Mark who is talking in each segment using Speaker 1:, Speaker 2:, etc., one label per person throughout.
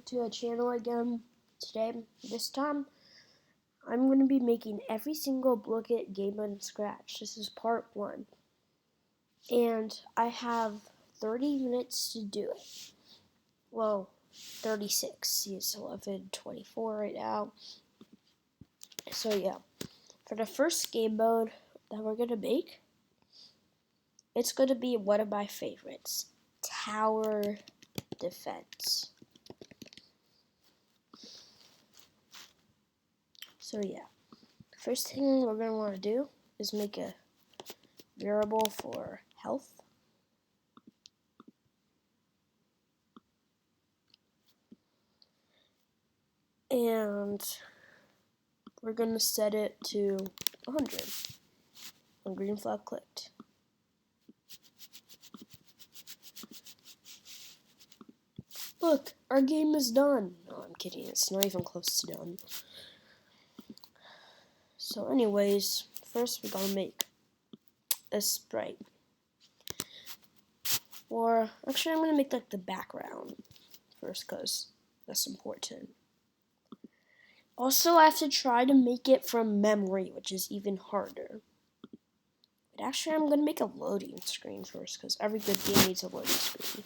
Speaker 1: to the channel again today. This time, I'm going to be making every single Blocket game from scratch. This is part 1. And I have 30 minutes to do it. Well, 36. It's 11:24 right now. So yeah, for the first game mode that we're going to make, it's going to be one of my favorites, Tower Defense. So yeah, first thing we're going to want to do is make a variable for health. And we're going to set it to 100 when green flag clicked. Look, our game is done. No, I'm kidding. It's not even close to done. So anyways, first we're going to make a sprite. Or, actually I'm going to make like the background first because that's important. Also, I have to try to make it from memory, which is even harder. But actually, I'm going to make a loading screen first because every good game needs a loading screen.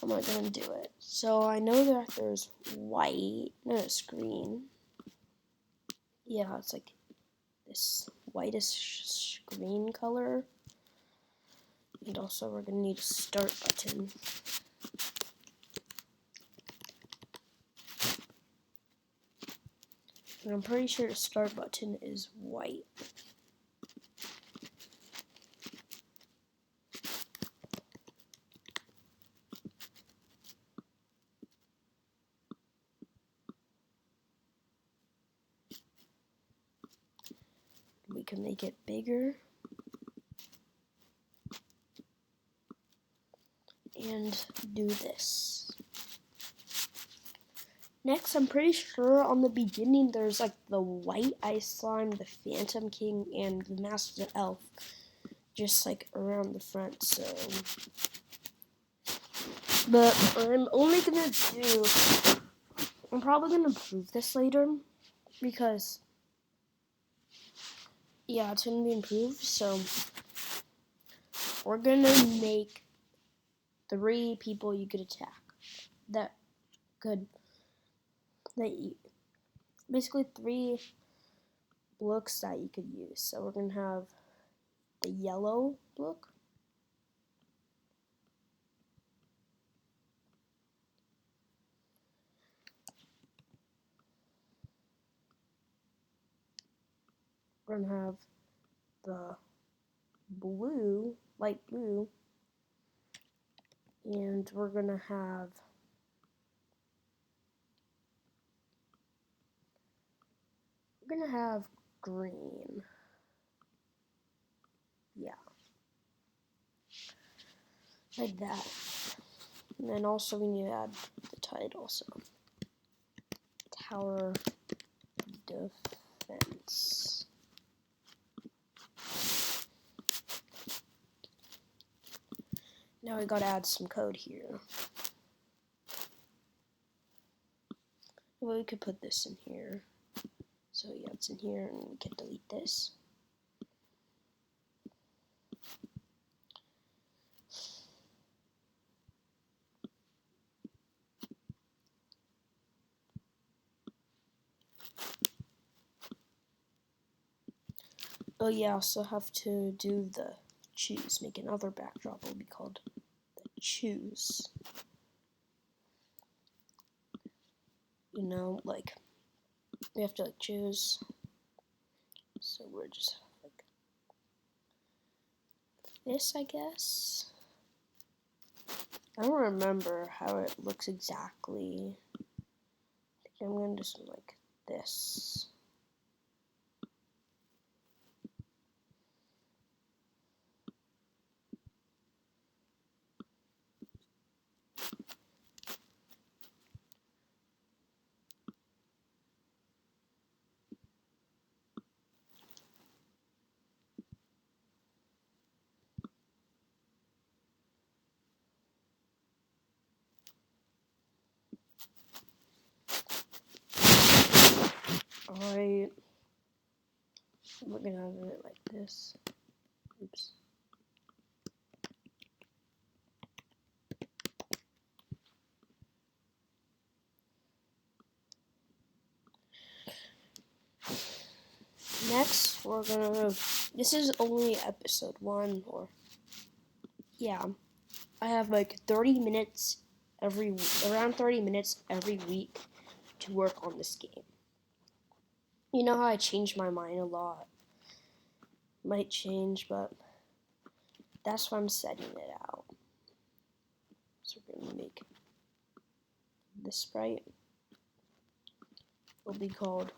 Speaker 1: I'm not going to do it. So I know that there's white, no, it's green. Yeah, it's like this whitish green color. And also we're going to need a start button. And I'm pretty sure the start button is white. We can make it bigger. And do this. Next, I'm pretty sure on the beginning there's like the white ice slime, the Phantom King, and the Master Elf, just like around the front. So, but I'm only gonna do. I'm probably gonna improve this later because, yeah, it's gonna be improved. So, we're gonna make 3 people you could attack. Basically 3 looks that you could use. So we're gonna have the yellow look, we're gonna have the blue, light blue, and we're gonna have green. Yeah, like that. And then also we need to add the title, so Tower Defense. Now we gotta add some code here. Well, we could put this in here. So yeah, it's in here, and we can delete this. Oh yeah, I also have to do the choose. Make another backdrop. It will be called the choose. You know, like we have to like choose. So we're just like this, I guess. I don't remember how it looks exactly. I think I'm gonna do something like this. Alright. We're gonna have it like this. Oops. Next, we're gonna. This is only episode 1, or yeah. I have like 30 minutes around 30 minutes every week to work on this game. You know how I change my mind a lot. Might change, but that's why I'm setting it out. So we're gonna make this sprite. Will be called,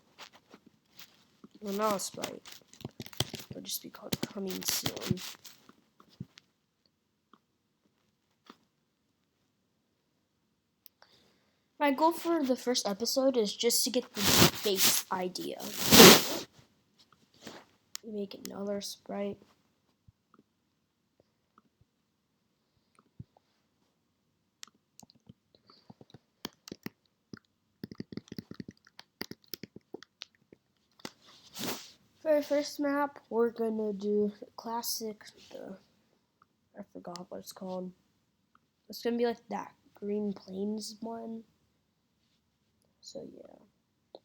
Speaker 1: well, not a sprite. It'll just be called coming soon. My goal for the first episode is just to get the base idea. Make another sprite. For our first map, we're gonna do the classic, I forgot what it's called. It's gonna be like that Green Plains one. So yeah. I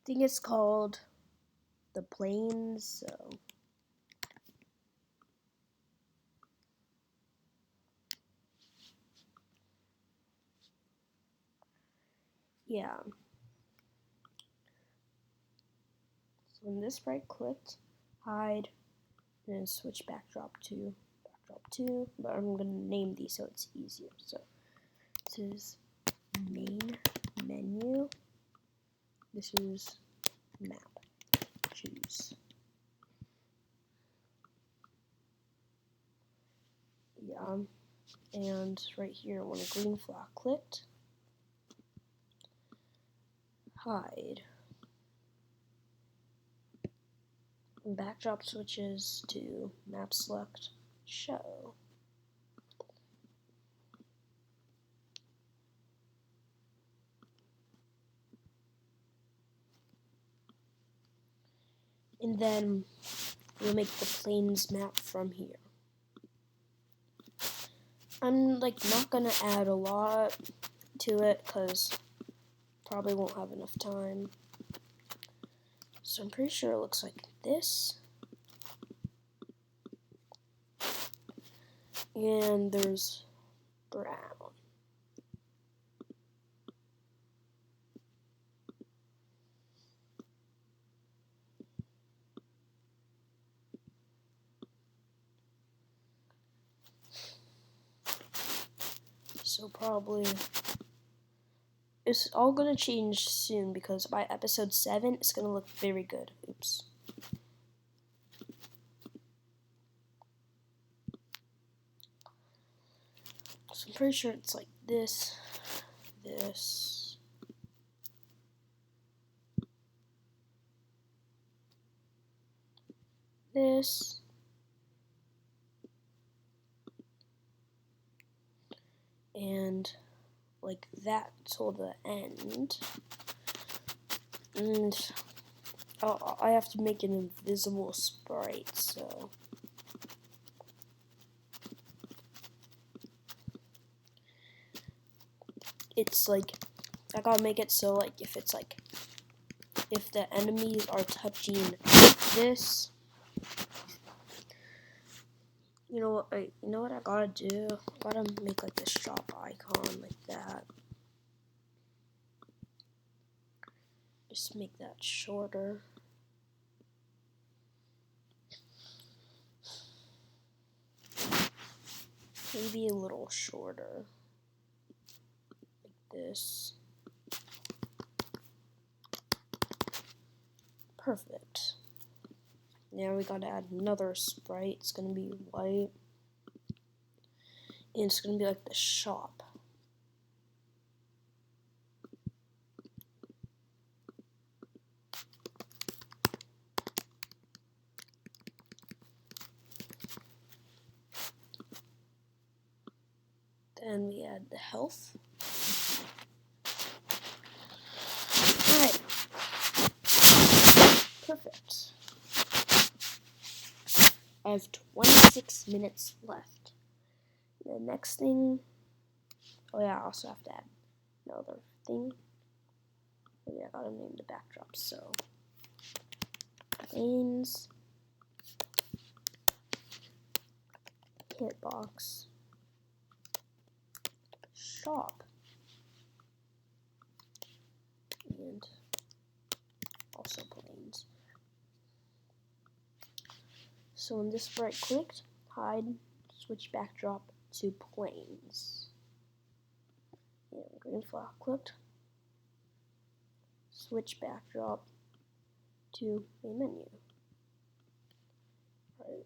Speaker 1: think it's called the Plains, so. Yeah. So when this sprite clicked, hide, and then switch backdrop to backdrop 2, but I'm gonna name these so it's easier. So this is main menu. This is map. Choose. Yeah. And right here, when a green flag clicked, hide. And backdrop switches to map select, show. And then we'll make the plains map from here. I'm like not gonna add a lot to it because probably won't have enough time. So I'm pretty sure it looks like this. And there's brown. So probably it's all gonna change soon because by episode 7 it's gonna look very good. Oops. So I'm pretty sure it's like this, this, this, and like that till the end. And I have to make an invisible sprite, so it's like I gotta make it so like if it's like if the enemies are touching this, you know what I gotta do? I gotta make like the shop icon like that. Just make that shorter. Maybe a little shorter. Like this. Perfect. Now we gotta add another sprite. It's gonna be white. And it's gonna be like the shop. Then we add the health. Alright, perfect. I have 26 minutes left. The next thing, oh yeah, I also have to add another thing. Oh yeah, I gotta name the backdrop. So, planes, hitbox, shop, and also planes. So when this right clicked, hide, switch backdrop to planes. And green flag clicked, switch backdrop to a menu. Right.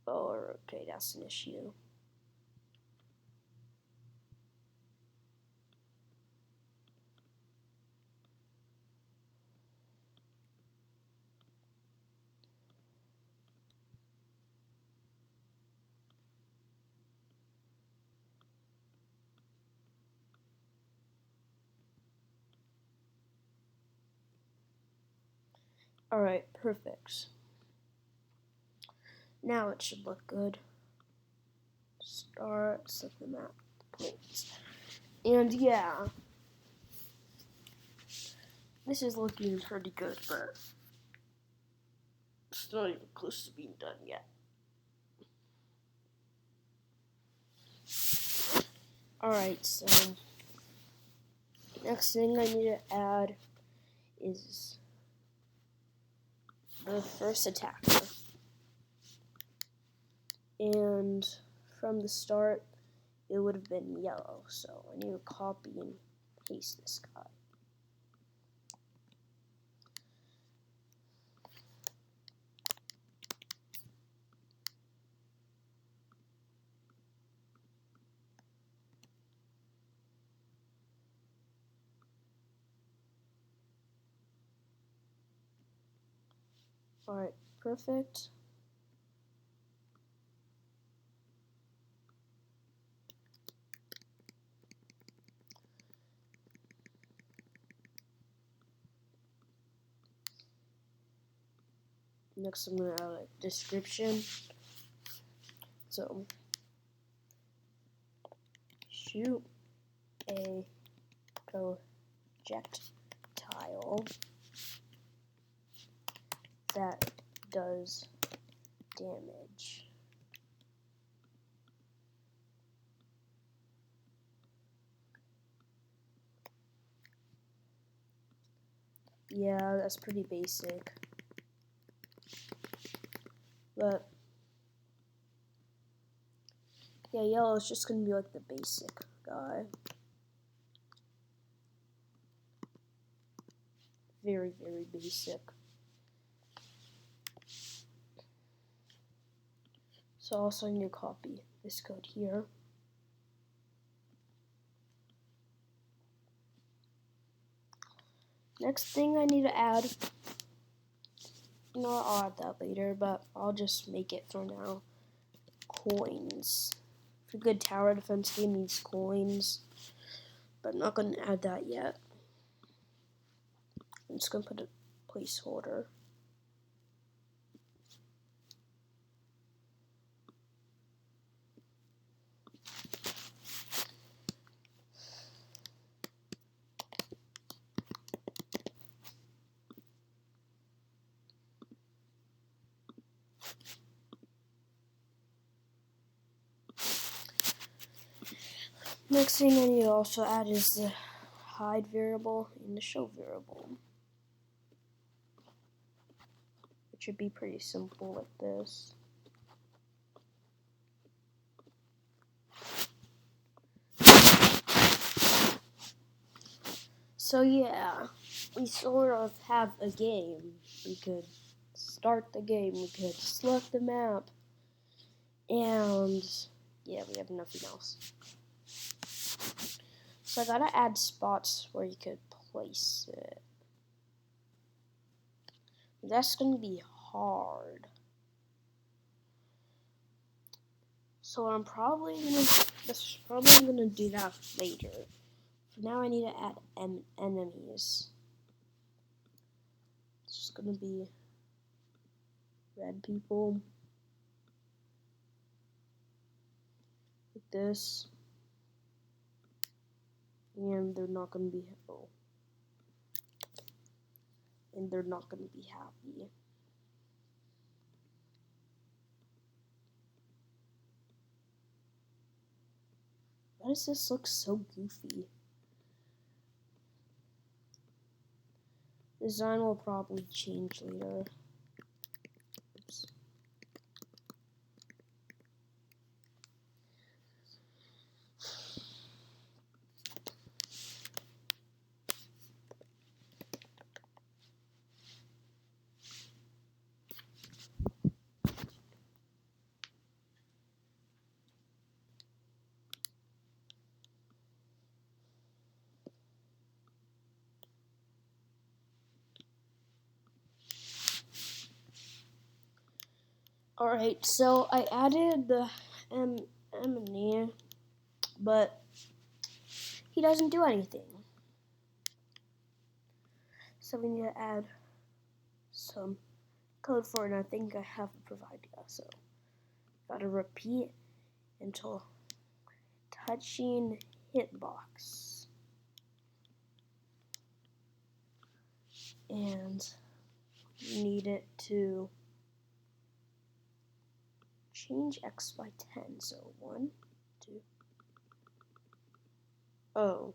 Speaker 1: Oh, okay, that's an issue. Alright, perfect. Now it should look good. Start, select the map, planes. And yeah, this is looking pretty good, but it's not even close to being done yet. Alright, so next thing I need to add is the first attacker. And from the start, it would have been yellow, so I need to copy and paste this guy. Alright, perfect. Next, I'm going to add a description. So, shoot a projectile that does damage. Yeah, that's pretty basic. But yeah, yellow is just gonna be like the basic guy. Very, very basic. So also I need to copy this code here. Next thing I need to add, I'll add that later, but I'll just make it for now. Coins. For a good tower defense game needs coins, but I'm not going to add that yet. I'm just going to put a placeholder. Next thing I need to also add is the hide variable and the show variable. It should be pretty simple like this. So yeah, we sort of have a game. We could start the game, we could select the map, and yeah, we have nothing else. So I gotta add spots where you could place it. That's gonna be hard. So I'm probably gonna do that later. For now, I need to add enemies. It's just gonna be red people. Like this. And they're not gonna be and they're not gonna be happy. Why does this look so goofy? Design will probably change later. Oops. Alright, so I added the M&E, but he doesn't do anything. So we need to add some code for it, and I think I haven't provided yet. So gotta repeat until touching hitbox. And you need it to change X by 10. So 1, 2. Oh.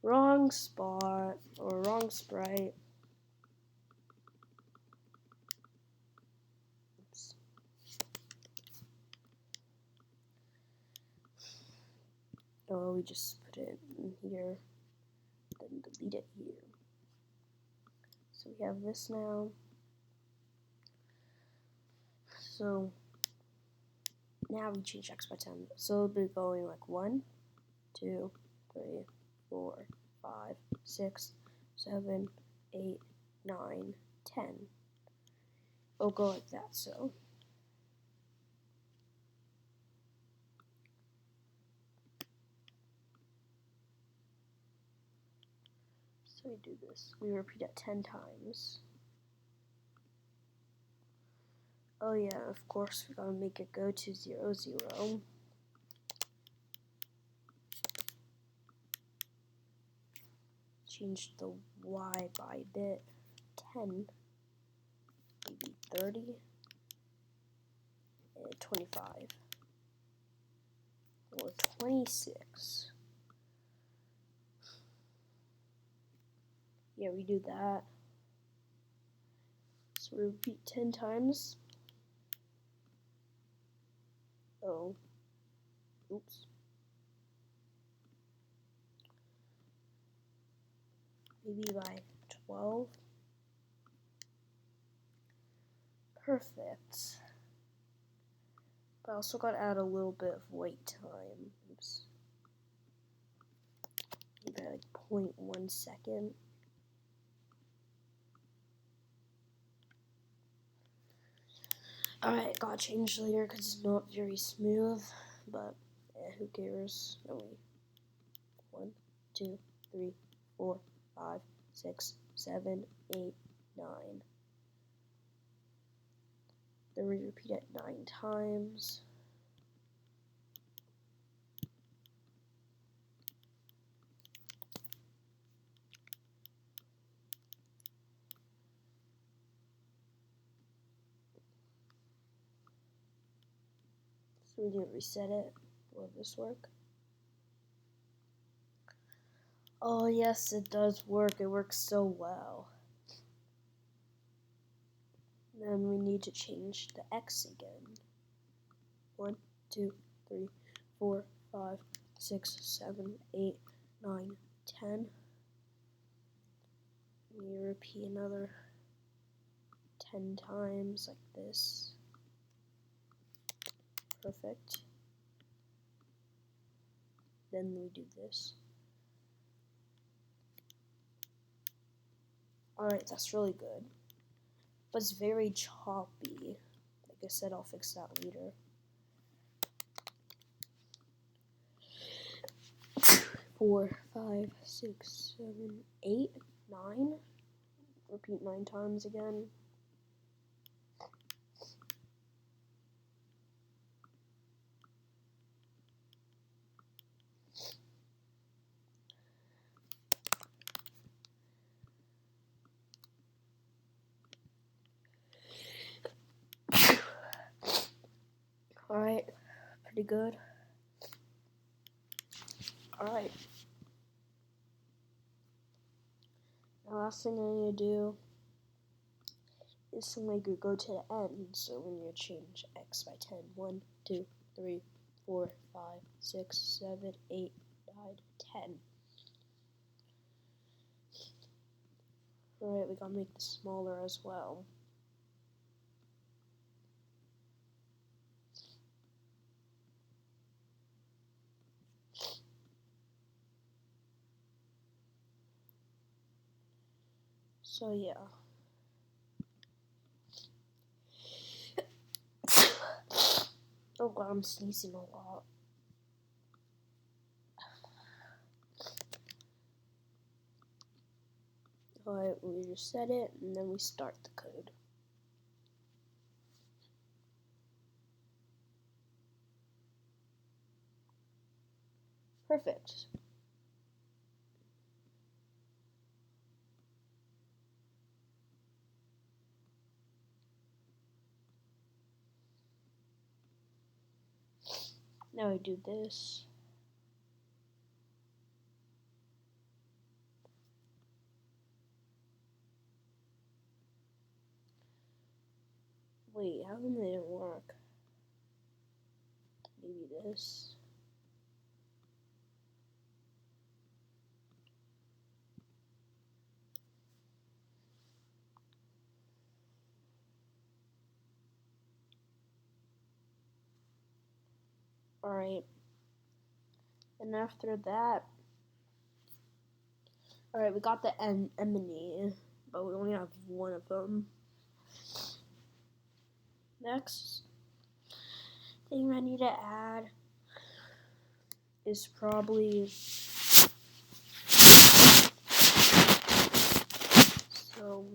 Speaker 1: Wrong spot or wrong sprite. Oops. Oh, we just put it in here, then delete it here. So we have this now. So now we change X by 10. So it'll be going like 1, 2, 3, 4, 5, 6, 7, 8, 9, 10. It'll go like that. So we do this. We repeat it 10 times. Oh yeah, of course we're gonna make it go to 0, 0. Change the Y by bit 10, maybe 30, and 25, or 26. Yeah, we do that. So we repeat 10 times. Oh, oops. Maybe by 12. Perfect. But I also got to add a little bit of wait time. Oops. Maybe like 0.1 second. Alright, got changed later because it's not very smooth, but who cares? No, wait. 1, 2, 3, 4, 5, 6, 7, 8, 9. Then we repeat it 9 times. So we didn't reset it. Will this work? Oh yes, it does work. It works so well. Then we need to change the X again. 1, 2, 3, 4, 5, 6, 7, 8, 9, 10. We repeat another 10 times like this. Perfect. Then we do this. Alright, that's really good. But it's very choppy. Like I said, I'll fix that later. Four, 5, 6, 7, 8, 9. repeat 9 times again. Alright, pretty good. Alright. The last thing I need to do is to make it go to the end. So we need to change x by 10. 1, 2, 3, 4, 5, 6, 7, 8, 9, 10. Alright, we gotta make this smaller as well. So yeah. Oh god, I'm sneezing a lot. Alright, we just set it and then we start the code. Perfect. Now we do this. Wait, how come they didn't work? Maybe this. Alright. And after that, alright, we got the enemy, but we only have one of them. Next thing I need to add is probably so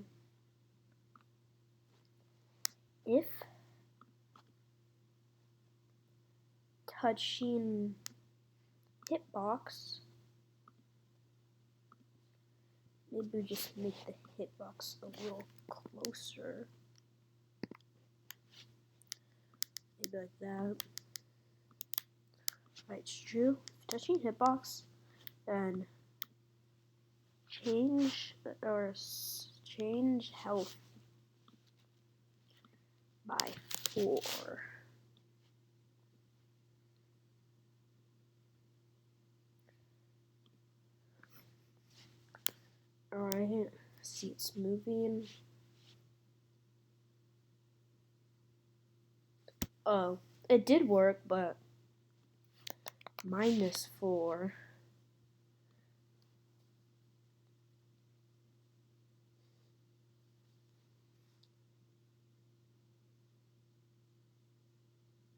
Speaker 1: if touching hitbox, maybe we just make the hitbox a little closer. Maybe like that. Right, it's true. Touching hitbox, then change health by 4. Alright, see it's moving. Oh, it did work, but -4.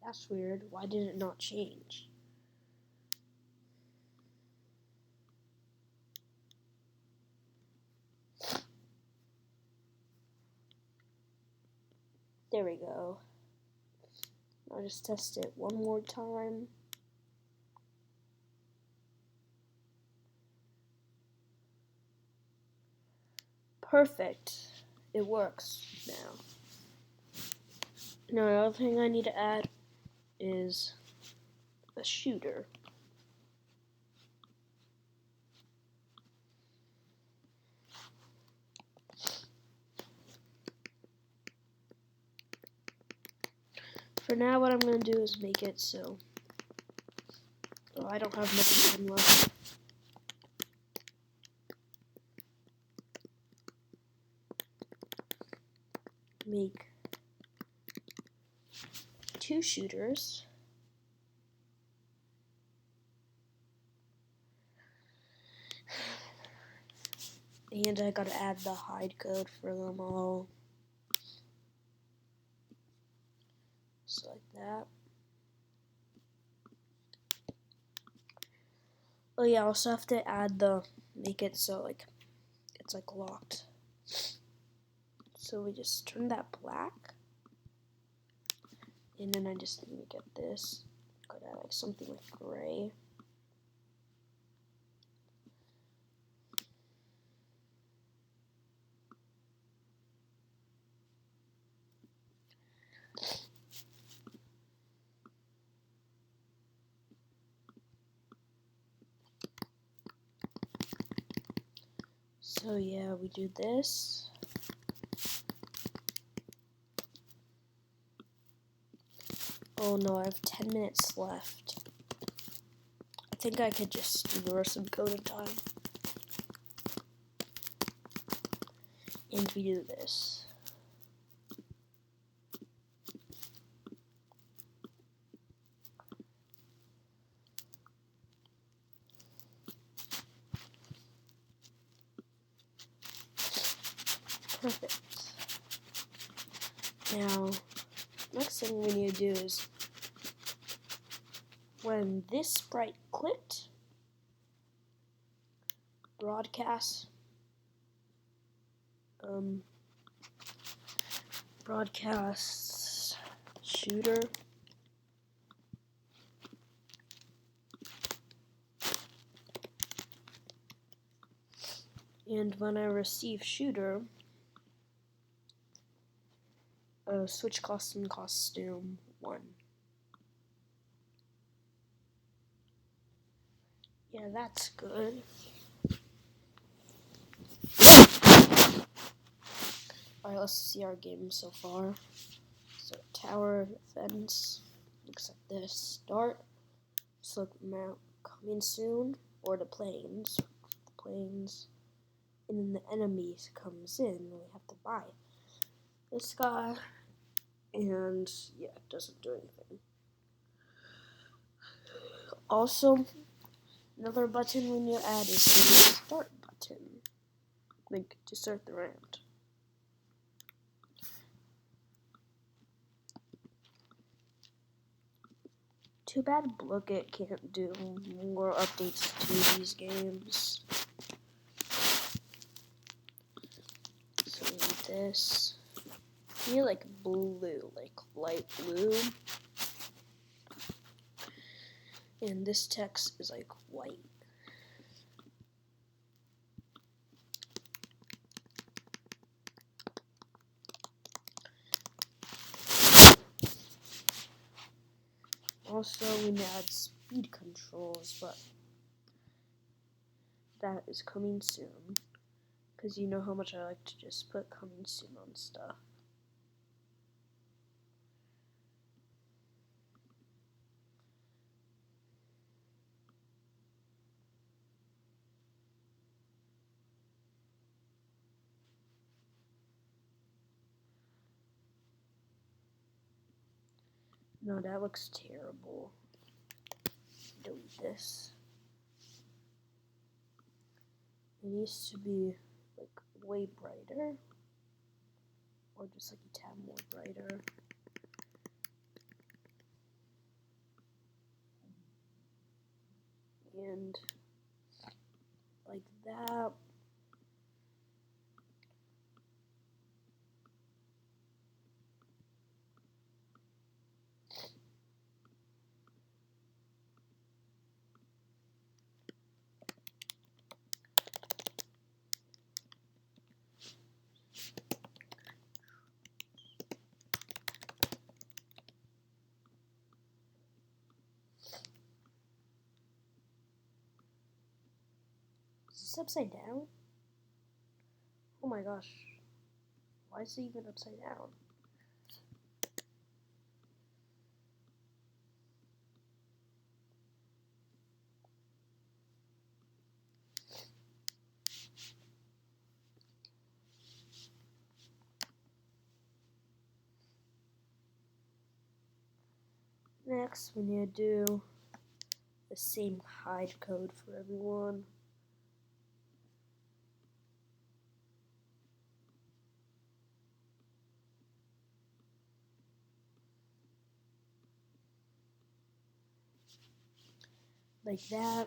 Speaker 1: That's weird. Why did it not change? There we go. I'll just test it one more time. Perfect. It works now. Now, the other thing I need to add is a shooter. For now, what I'm going to do is make it so I don't have much time left. Make 2 shooters. And I gotta add the hide code for them all. So like that. Oh yeah, I also have to add make it so like it's like locked. So we just turn that black, and then I just need to get this. Could add like something like gray. So yeah, we do this. Oh no, I have 10 minutes left. I think I could just do the rest of the code in time. And we do this. Perfect. Now, next thing we need to do is when this sprite clicked, broadcast shooter, and when I receive shooter, switch costume 1. Yeah, that's good. Alright, let's see our game so far. So tower defense looks like this. Start. Select map coming soon, or the planes. And then the enemies comes in. And we have to buy this guy, and yeah, it doesn't do anything. Also, another button we need to add is the start button, like to start the round. Too bad Blookit can't do more updates to these games. So we need this. We need like blue, like light blue. And this text is like white. Also, we need to add speed controls, but that is coming soon. Because you know how much I like to just put coming soon on stuff. No, that looks terrible. Delete this. It needs to be like way brighter, or just like a tad more brighter. And like that. Is this upside down? Oh my gosh. Why is it even upside down? Next, we need to do the same hide code for everyone. Like that.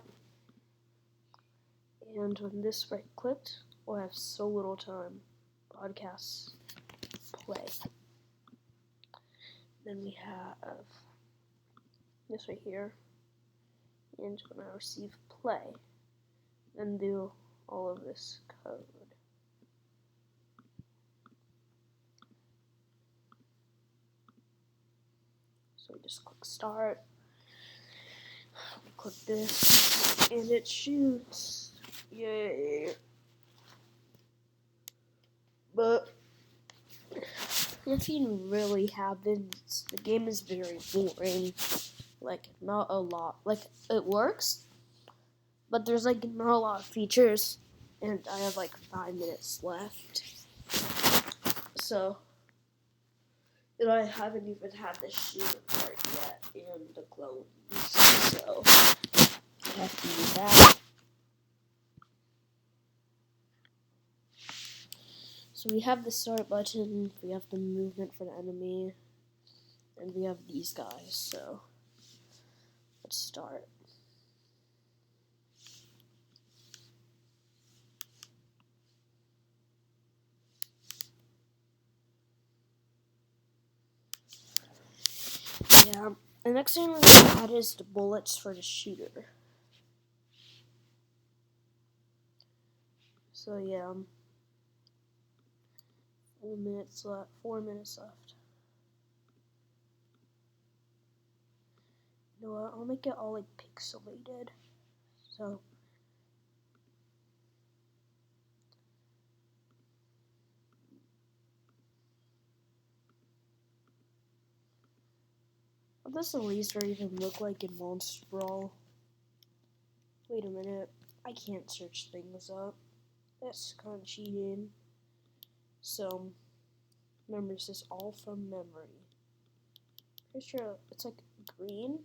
Speaker 1: And when this right clicked, we'll have so little time. Podcasts. play. Then we have this right here, and when I receive play, then do all of this code. So we just click start, we click this, and it shoots. Yay! But nothing really happens. The game is very boring. Like, not a lot. Like, it works, but there's like not a lot of features, and I have like 5 minutes left. So, I haven't even had the shooter part yet, and the clones. So, I have to do that. So we have the start button, we have the movement for the enemy, and we have these guys, so let's start. Yeah, the next thing we're going to add is the bullets for the shooter. So yeah, 4 minutes left. 4 minutes left. You know what? I'll make it all like pixelated. So what does the laser even look like in Monster Brawl? Wait a minute. I can't search things up. That's kind of cheating. So remember, this is all from memory. Pretty sure it's like green.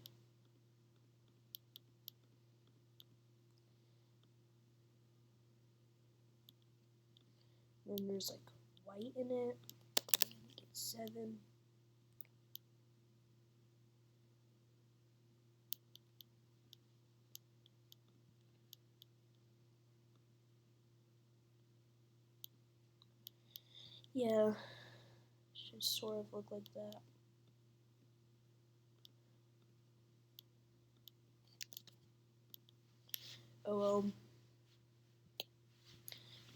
Speaker 1: Then there's like white in it. Get 7. Yeah, should sort of look like that. Oh well.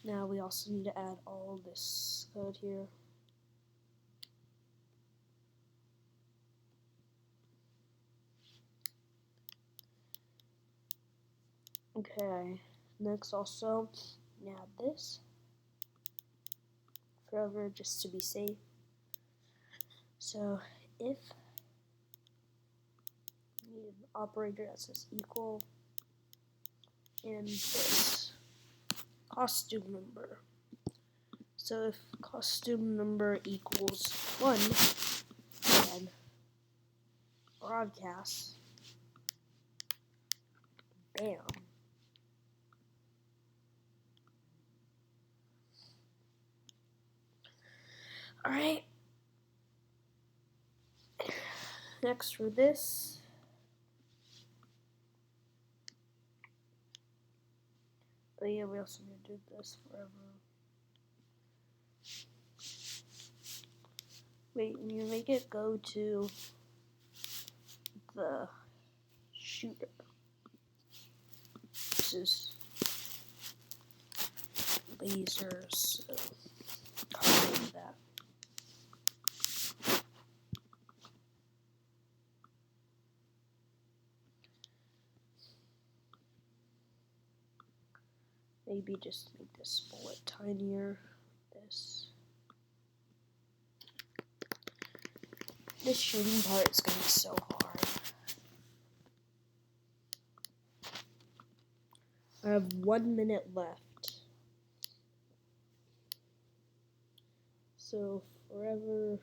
Speaker 1: Now we also need to add all this code here. Okay, next also add this forever just to be safe. So if we need an operator that says equal and this costume number. So if costume number equals 1, then broadcast, bam. Alright. Next for this. Oh yeah, we also need to do this forever. Wait, when you make it go to the shooter. This is lasers, so copy that. Maybe just make this bullet tinier. This shooting part is gonna be so hard. I have 1 minute left. So forever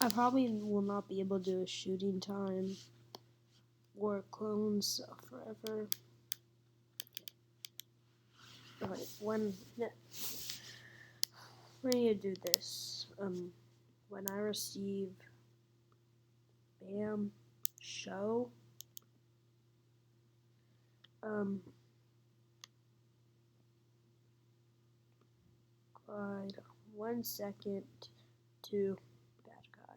Speaker 1: I probably will not be able to do a shooting time or clones forever. Alright, when you do this, when I receive bam show, Glide 1 second to bad guy.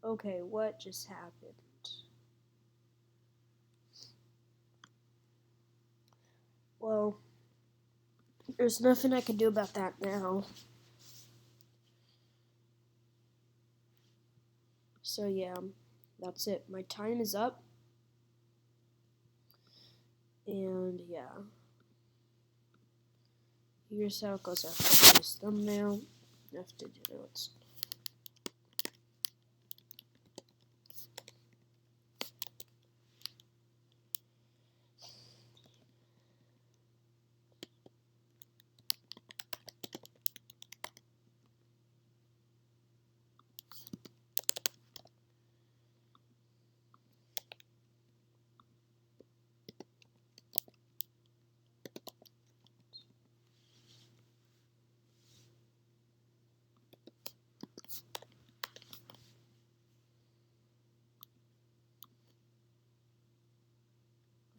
Speaker 1: Okay, what just happened? Well, there's nothing I can do about that now. So yeah, that's it. My time is up. And yeah. Here's how it goes after this thumbnail. After the notes.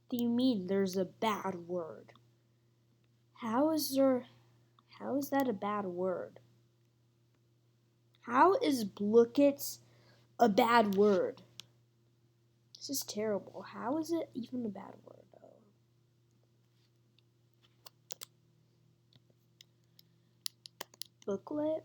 Speaker 1: What do you mean there's a bad word? How is that a bad word? How is Blookits a bad word? This is terrible. How is it even a bad word? Booklet?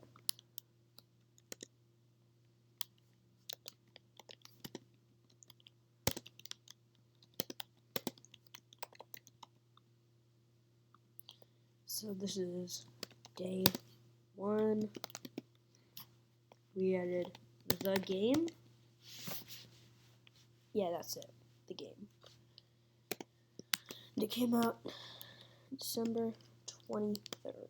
Speaker 1: So this is day 1. We added the game. Yeah, that's it. The game. And it came out December 23rd.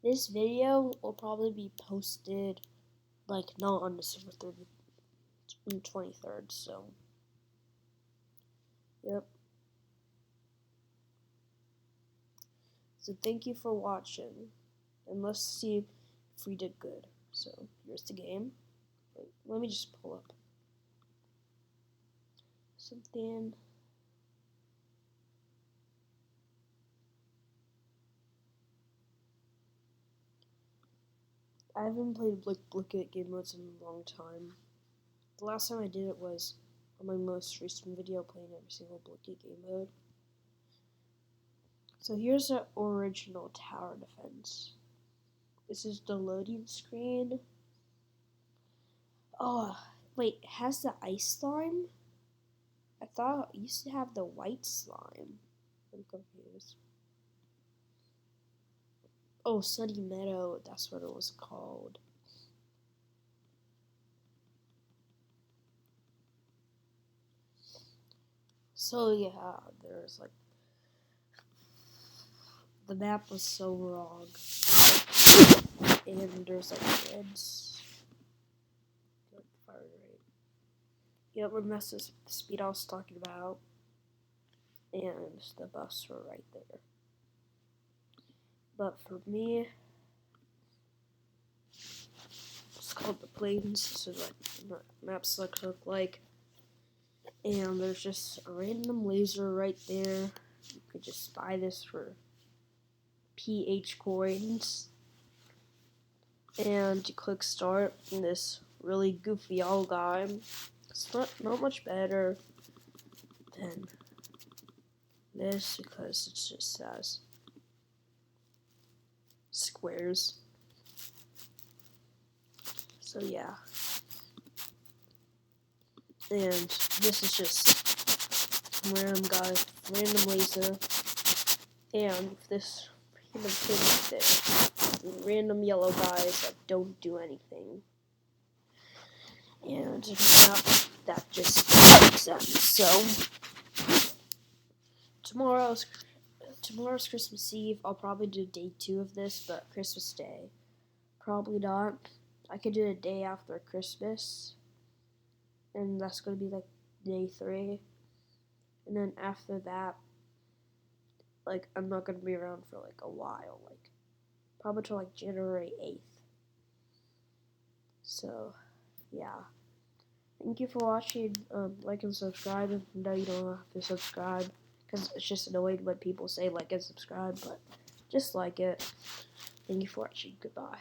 Speaker 1: This video will probably be posted like not on December 3rd and 23rd, so yep. So thank you for watching, and let's see if we did good. So here's the game. Wait, let me just pull up something. I haven't played Blicket game modes in a long time. The last time I did it was on my most recent video playing every single Blicket game mode. So here's the original tower defense. This is the loading screen. Oh, wait, it has the ice slime? I thought it used to have the white slime. I'm confused. Oh, Sunny Meadow, that's what it was called. So yeah, there's like, the map was so wrong. And there's like reds. Fire rate. Yep, and that's the speed I was talking about. And the buffs were right there. But for me, it's called the plains. So like map select look like. And there's just a random laser right there. You could just buy this for PH coins. And you click start, and this really goofy owl guy. It's not much better than this because it just has squares. So yeah. And this is just random guy, random laser. And this random thing right there. Random yellow guys that don't do anything. And that just makes sense. So tomorrow's Christmas Eve. I'll probably do day 2 of this, but Christmas Day, probably not. I could do it a day after Christmas, and that's gonna be like day 3. And then after that, like I'm not gonna be around for like a while, like probably till like January 8th. So yeah. Thank you for watching. Like and subscribe. No, you don't have to subscribe because it's just annoying when people say like and subscribe, but just like it. Thank you for watching. Goodbye.